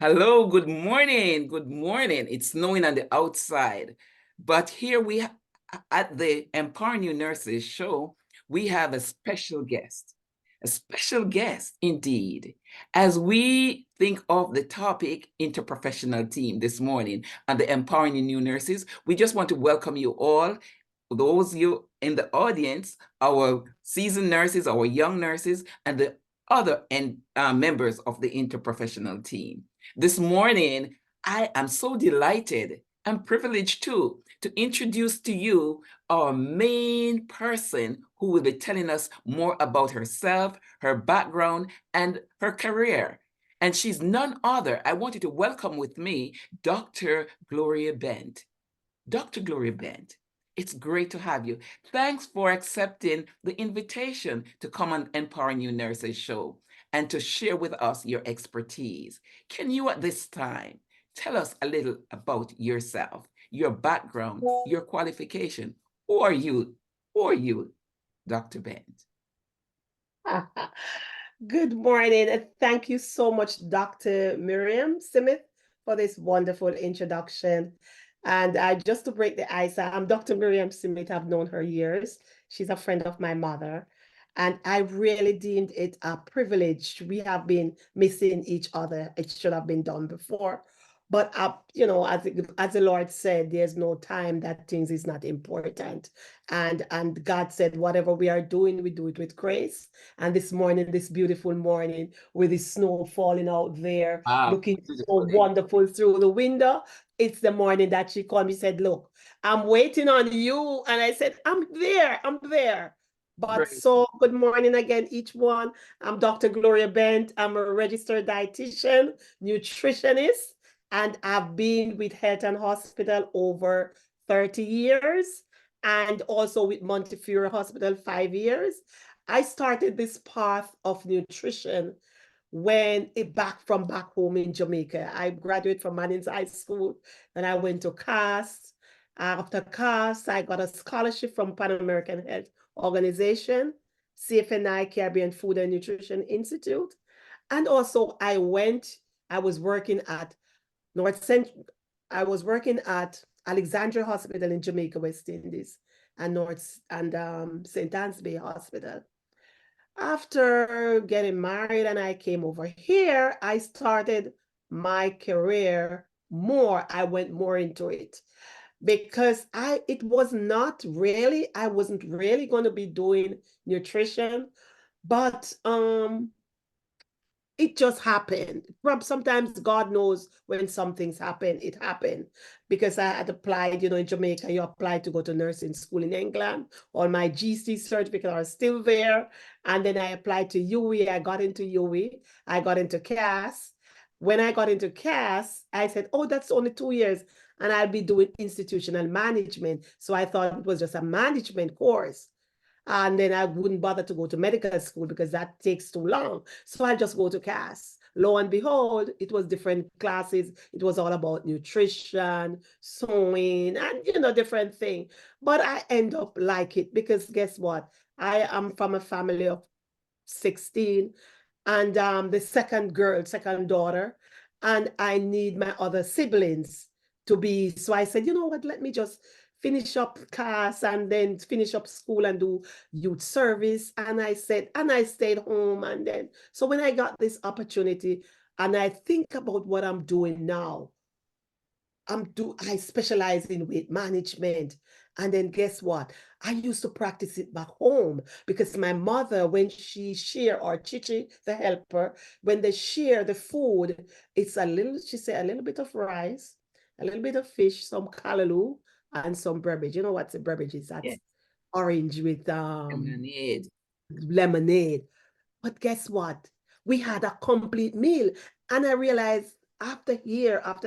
Hello, good morning. Good morning. It's snowing on the outside, but here at the Empowering New Nurses show, we have a special guest indeed, as we think of the topic interprofessional team this morning and the Empowering New Nurses. We just want to welcome you all, those you in the audience, our seasoned nurses, our young nurses, and the other members of the interprofessional team. This morning, I am so delighted and privileged too to introduce to you our main person who will be telling us more about herself, her background, and her career. And she's none other. I want you to welcome with me Dr. Gloria Bent. Dr. Gloria Bent, it's great to have you. Thanks for accepting the invitation to come on Empowering New Nurses show and to share with us your expertise. Can you at this time tell us a little about yourself, your background, your qualification, or you, Dr. Bent? Good morning, and thank you so much, Dr. Miriam Smith, for this wonderful introduction. And just to break the ice, I'm Dr. Miriam Smith. I've known her years. She's a friend of my mother. And I really deemed it a privilege. We have been missing each other. It should have been done before. But as the Lord said, there's no time that things is not important. And God said, whatever we are doing, we do it with grace. And this morning, this beautiful morning, with the snow falling out there, looking so wonderful through the window, it's the morning that she called me, said, look, I'm waiting on you. And I said, I'm there. But so good morning again, each one. I'm Dr. Gloria Bent. I'm a registered dietitian, nutritionist, and I've been with Health and Hospital over 30 years and also with Montefiore Hospital 5 years. I started this path of nutrition when back home in Jamaica. I graduated from Manning's High School, then I went to CAST. After CAST, I got a scholarship from Pan American Health Organization, CFNI Caribbean Food and Nutrition Institute. And also I was working at North Central, I was working at Alexandria Hospital in Jamaica, West Indies, and St. Anne's Bay Hospital. After getting married and I came over here, I started my career more. I went more into it because I wasn't really going to be doing nutrition, but it just happened. Sometimes God knows when some things happen, it happened. Because I had applied, in Jamaica, you apply to go to nursing school in England. All my GC certificates are still there. And then I applied to UWI. I got into UWI. I got into CAS. When I got into CAS, I said, oh, that's only 2 years. And I'll be doing institutional management. So I thought it was just a management course. And then I wouldn't bother to go to medical school because that takes too long. So I just go to CAS. Lo and behold, it was different classes. It was all about nutrition, sewing, and different thing. But I end up like it because guess what? I am from a family of 16 and the second daughter, and I need my other siblings to be. So I said, you know what, let me just finish up class and then finish up school and do youth service. And I stayed home. And then, so when I got this opportunity and I think about what I'm doing now, I specialize in weight management. And then guess what? I used to practice it back home because my mother, when she shear or Chichi, the helper, when they shear the food, it's she said, a little bit of rice, a little bit of fish, some callaloo, and some burbage. You know what's a burbage is? That's orange with lemonade. But guess what? We had a complete meal. And I realized after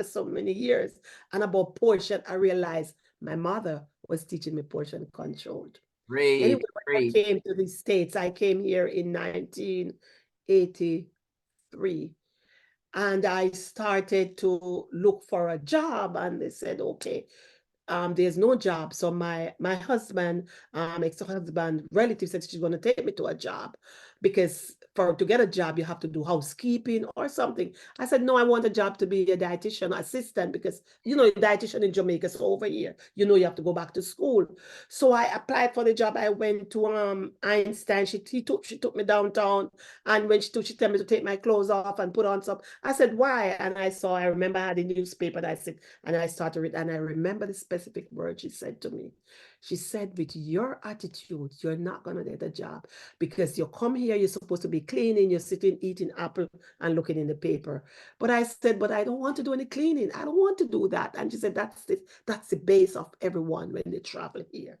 so many years, and about portion, I realized my mother was teaching me portion control. Anyway, when I came to the States, I came here in 1983. And I started to look for a job, and they said, okay, there's no job. So my husband, ex-husband, relative said she's going to take me to a job because to get a job, you have to do housekeeping or something. I said, no, I want a job to be a dietitian assistant because, you know, a dietitian in Jamaica is over here. You know, you have to go back to school. So I applied for the job. I went to Einstein. She took me downtown. And when she told me to take my clothes off and put on some, I said, why? And I remember I had a newspaper that I said, and I started reading, and I remember the specific word she said to me. She said, with your attitude, you're not going to get a job because you come here, you're supposed to be cleaning, you're sitting, eating apple and looking in the paper. But I said, but I don't want to do any cleaning. I don't want to do that. And she said, that's the base of everyone when they travel here.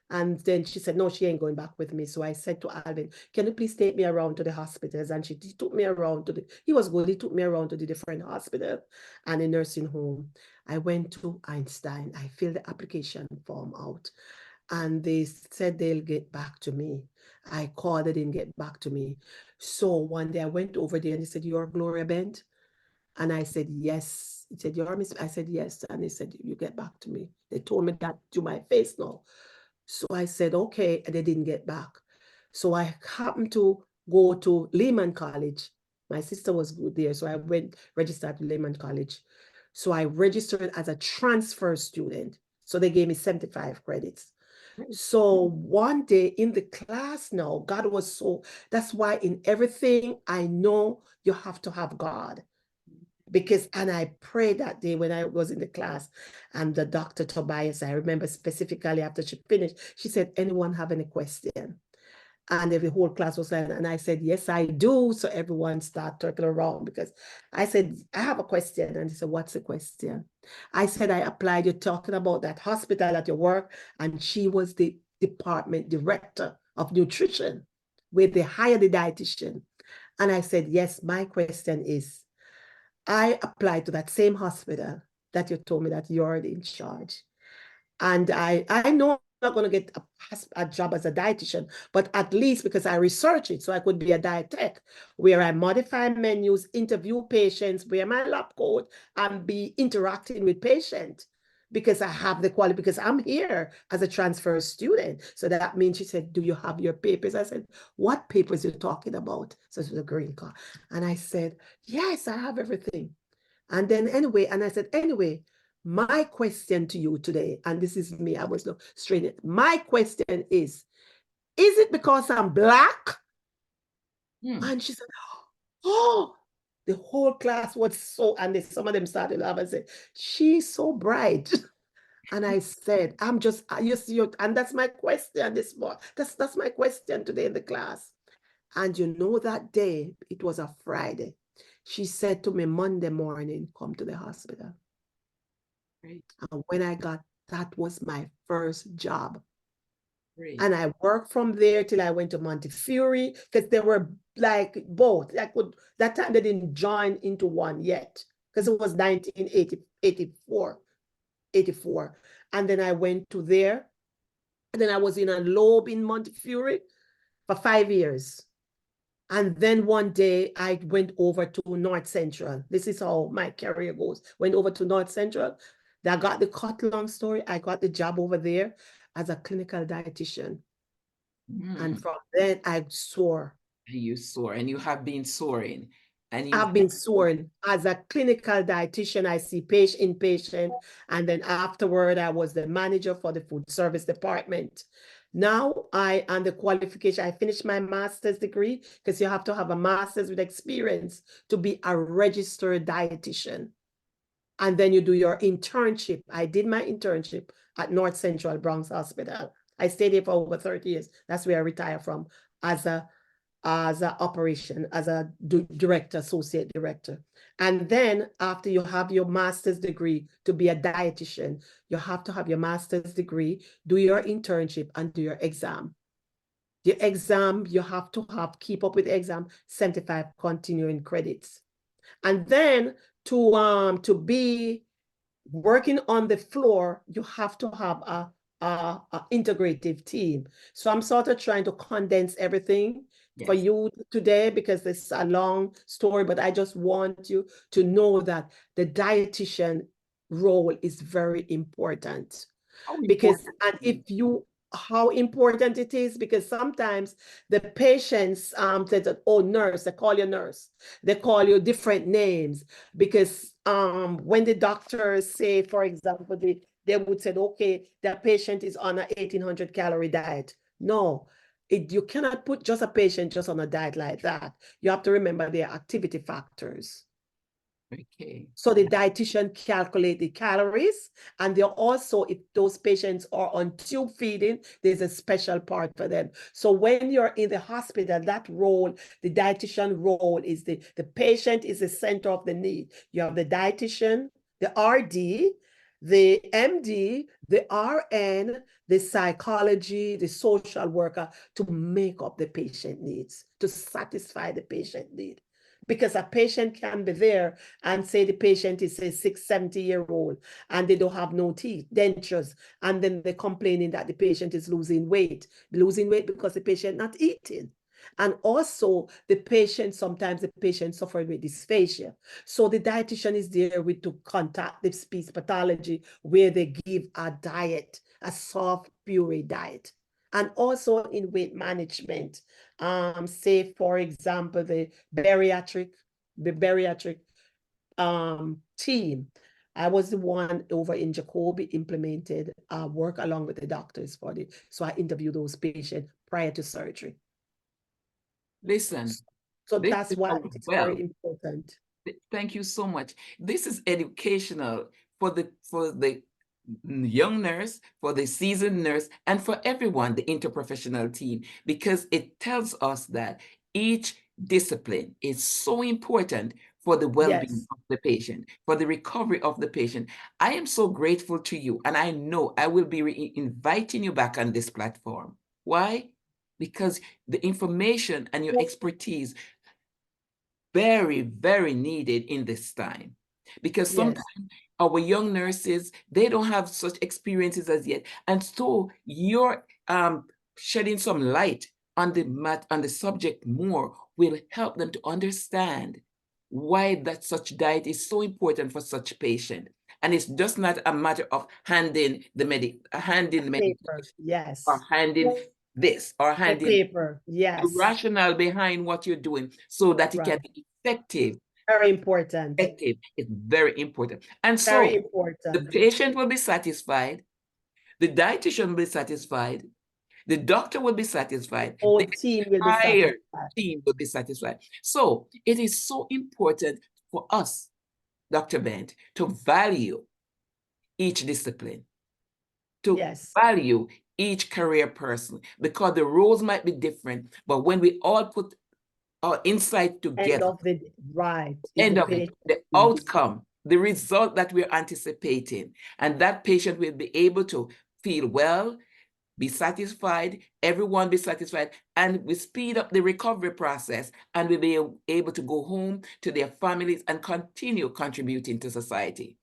And then she said, no, she ain't going back with me. So I said to Alvin, can you please take me around to the hospitals? And he took me around he was good. He took me around to the different hospitals and a nursing home. I went to Einstein. I filled the application form out. And they said they'll get back to me. I called, they didn't get back to me. So one day I went over there and they said, you're Gloria Bent? And I said, yes. He said, you're Miss? I said, yes. And they said, you get back to me. They told me that to my face now. So I said, okay. And they didn't get back. So I happened to go to Lehman College. My sister was good there. So I went registered to Lehman College. So I registered as a transfer student. So they gave me 75 credits. So one day in the class now, God was so, that's why in everything I know you have to have God. Because, and I prayed that day when I was in the class, and the Dr. Tobias, I remember specifically after she finished, she said, anyone have any question? And the whole class was like, and I said, yes, I do. So everyone started turning around because I said, I have a question. And he said, what's the question? I said, I applied. You're talking about that hospital at your work. And she was the department director of nutrition where they hired the dietitian. And I said, yes, my question is, I applied to that same hospital that you told me that you're in charge. And I know I'm not going to get a job as a dietitian, but at least because I research it, so I could be a diet tech, where I modify menus, interview patients, wear my lab coat, and be interacting with patients because I have the quality, because I'm here as a transfer student. So that means she said, do you have your papers? I said, what papers are you talking about? So it was a green card. And I said, yes, I have everything. And then anyway, and I said, anyway, my question to you today, and this is me, I was not straight. My question is it because I'm Black? And she said, oh, the whole class was so, and some of them started laughing and said, she's so bright. And I said, I'm just, and that's my question this morning. That's my question today in the class. And you know, that day, it was a Friday. She said to me, Monday morning, come to the hospital. Great. And when I got, that was my first job. Great. And I worked from there till I went to Montefiore, because they were like both. That time they didn't join into one yet, because it was 1984, 84. And then I went to there. And then I was in a lobe in Montefiore for 5 years. And then one day I went over to North Central. This is how my career goes. Went over to North Central. I got the cut long story. I got the job over there as a clinical dietitian. And from then I soar. And you soar, and you have been soaring. And you I've been soaring as a clinical dietitian. I see inpatient, and then afterward, I was the manager for the food service department. Now I am the qualification. I finished my master's degree because you have to have a master's with experience to be a registered dietitian. And then you do your internship. I did my internship at North Central Bronx Hospital. I stayed there for over 30 years. That's where I retired from as a operation, as a director, associate director. And then after you have your master's degree to be a dietitian, you have to have your master's degree, do your internship, and do your exam. The exam, you have to keep up with the exam, 75 continuing credits. And then to be working on the floor, you have to have a integrative team. So I'm sort of trying to condense everything for you today because it's a long story, but I just want you to know that the dietitian role is very important. Because, and if you how important it is, because sometimes the patients said, oh, nurse, they call you nurse, they call you different names, because when the doctors say, for example, they would say, okay, the patient is on a 1800 calorie diet. No, you cannot put just a patient just on a diet like that. You have to remember their activity factors. Okay. So the dietitian calculate the calories, and they also, if those patients are on tube feeding, there's a special part for them. So when you're in the hospital, that role, the dietitian role is the patient is the center of the need. You have the dietitian, the RD, the MD, the RN, the psychology, the social worker, to make up the patient needs, to satisfy the patient need. Because a patient can be there and say the patient is a 70-year-old and they don't have no teeth, dentures, and then they're complaining that the patient is losing weight because the patient not eating. And also sometimes the patient suffering with dysphagia. So the dietitian is there with to contact the speech pathology, where they give a diet, a soft puree diet. And also in weight management, say for example, the bariatric team. I was the one over in Jacoby implemented work along with the doctors so I interview those patients prior to surgery. Listen, So this that's is why how it is very well. important. Thank you so much. This is educational for the young nurse, for the seasoned nurse, and for everyone, the interprofessional team, because it tells us that each discipline is so important for the well-being Yes. of the patient, for the recovery of the patient. I am so grateful to you, and I know I will be inviting you back on this platform. Why? Because the information and your expertise very, very needed in this time. Because Yes. sometimes our young nurses, they don't have such experiences as yet. And so you're shedding some light on the subject more will help them to understand why that such diet is so important for such patient. And it's just not a matter of handing the medication Paper. or Yes. handing this or The handing paper. the Yes. rationale behind what you're doing so that it can Right. be effective. Very important. Effective is very important. And Very so the important. patient will be satisfied, the dietitian will be satisfied, the doctor will be satisfied, The whole the team will be entire satisfied. team will be satisfied. So it is so important for us, Dr. Bent, to value each discipline, to Yes. value each career person, because the roles might be different, but when we all put our insight End together, of the right is the end of it, patient the needs. outcome, the result that we're anticipating, and that patient will be able to feel well, be satisfied, everyone be satisfied, and we speed up the recovery process, and we'll be able to go home to their families and continue contributing to society.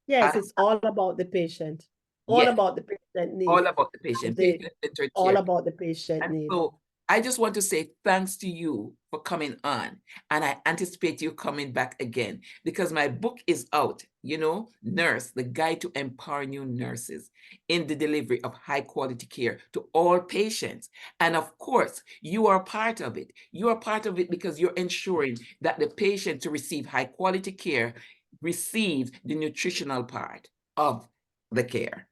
Yes, Uh, it's all about the patient. All yes, about the patient all need. about the And patient, patient-centered all care. about the patient And need. so I just want to say thanks to you for coming on. And I anticipate you coming back again because my book is out, Nurse, the Guide to Empower New Nurses in the Delivery of High Quality Care to All Patients. And of course, you are part of it. You are part of it because you're ensuring that the patient to receive high quality care receives the nutritional part of the care.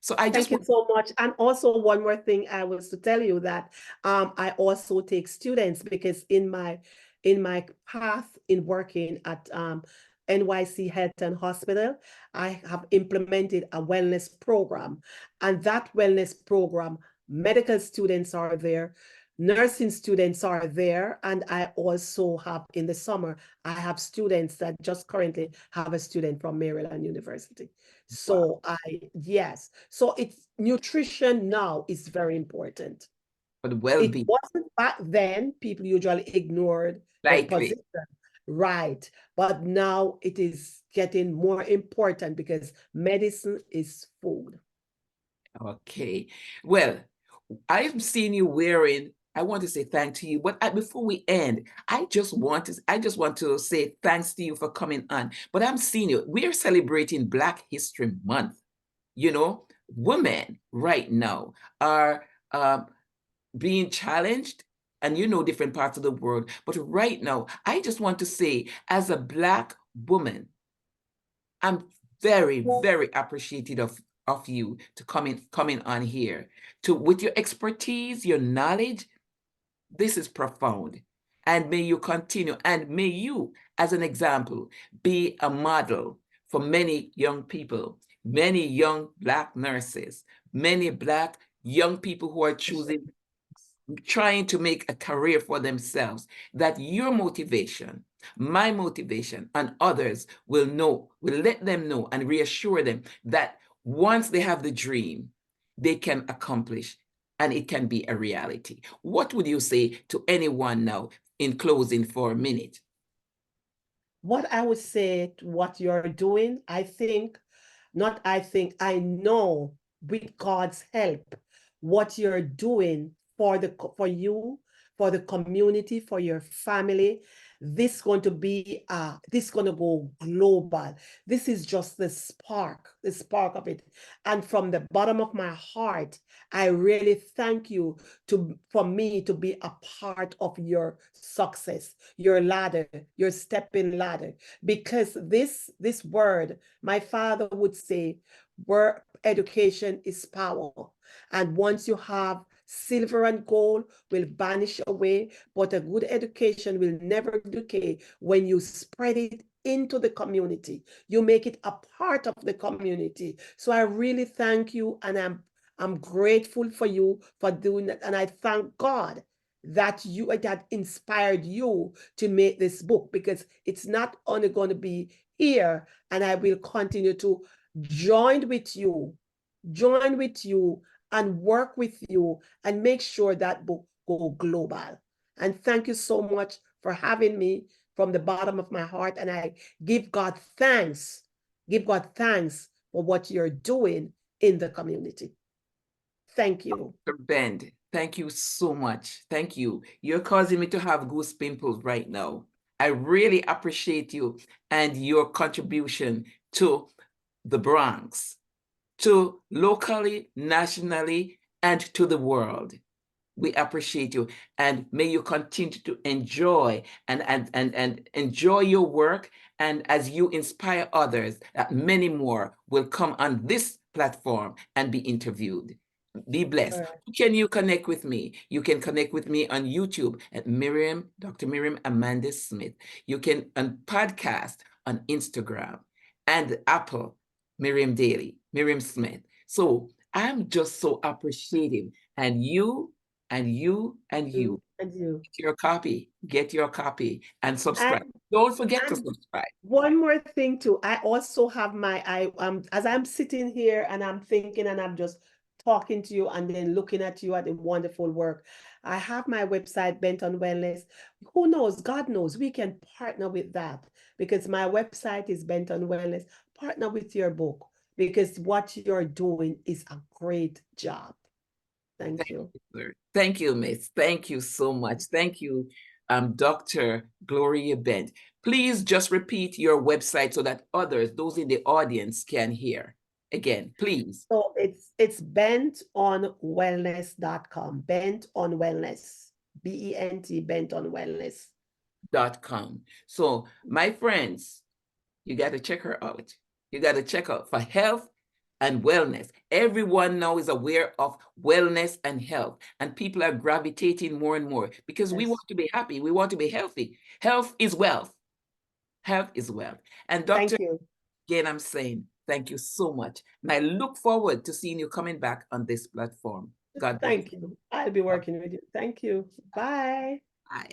So I just Thank you want so much. And also one more thing I was to tell you that I also take students, because in my path in working at NYC Health and Hospital, I have implemented a wellness program. And that wellness program, medical students are there, nursing students are there, and I also have in the summer, I have students that just currently have a student from Maryland University. wow, So yes. So it's nutrition now is very important. for the It well-being, wasn't back then, people usually ignored the likely. position, right? But now it is getting more important because medicine is food. Okay. Well, I've seen you wearing, I want to say thank to you, but before we end, I just want to say thanks to you for coming on. But I'm seeing you. We're celebrating Black History Month, you know, women right now are being challenged, and you know different parts of the world, but right now, I just want to say, as a Black woman, I'm very, very appreciative of you to coming on here to with your expertise, your knowledge. This is profound. And may you continue, and may you, as an example, be a model for many young people, many young Black nurses, many Black young people who are trying to make a career for themselves, that your motivation, my motivation, and others will let them know and reassure them that once they have the dream, they can accomplish and it can be a reality. What would you say to anyone now in closing for a minute? What I would say to what you're doing, I know with God's help, what you're doing for you, for the community, for your family, this going to go global. This is just the spark of it. And from the bottom of my heart, I really thank you for me to be a part of your success, your ladder, your stepping ladder. Because this word, my father would say, word education is power. And once you have silver and gold will vanish away, but a good education will never decay when you spread it into the community. You make it a part of the community. So I really thank you, and I'm grateful for you for doing that. And I thank God that inspired you to make this book, because it's not only going to be here, and I will continue to join with you, join with you and work with you and make sure that book go global. And thank you so much for having me from the bottom of my heart. And I give God thanks, for what you're doing in the community. Thank you. Dr. Bend, thank you so much. Thank you. You're causing me to have goose pimples right now. I really appreciate you and your contribution to the Bronx, to locally, nationally, and to the world. We appreciate you, and may you continue to enjoy and enjoy your work. And as you inspire others, that many more will come on this platform and be interviewed. Be blessed. Right. Who can you connect with me? You can connect with me on YouTube at Dr. Miriam Amanda Smith. You can on podcast on Instagram and Apple, Miriam Daly, Miriam Smith. So I'm just so appreciative. And you and you and you. And you. Get your copy and subscribe. And Don't forget to and subscribe. one more thing too, I also have as I'm sitting here and I'm thinking and I'm just talking to you and then looking at you at the wonderful work. I have my website Bent on Wellness. Who knows? God knows we can partner with that, because my website is Bent on Wellness. Partner with your book, because what you're doing is a great job. Thank you. Sir. Thank you, Miss. Thank you so much. Thank you, Dr. Gloria Bent. Please just repeat your website so that others, those in the audience, can hear. Again, please. So it's bentonwellness.com. Bent on Wellness. BENT, Bent on Wellness. .com. So, my friends, you got to check her out. You got to check out for health and wellness. Everyone now is aware of wellness and health, and people are gravitating more and more because we want to be happy. We want to be healthy. Health is wealth. Health is wealth. And Dr. Thank you. Again, I'm saying thank you so much. And I look forward to seeing you coming back on this platform. God bless. Thank you. I'll be working with you. Thank you. Bye. Bye.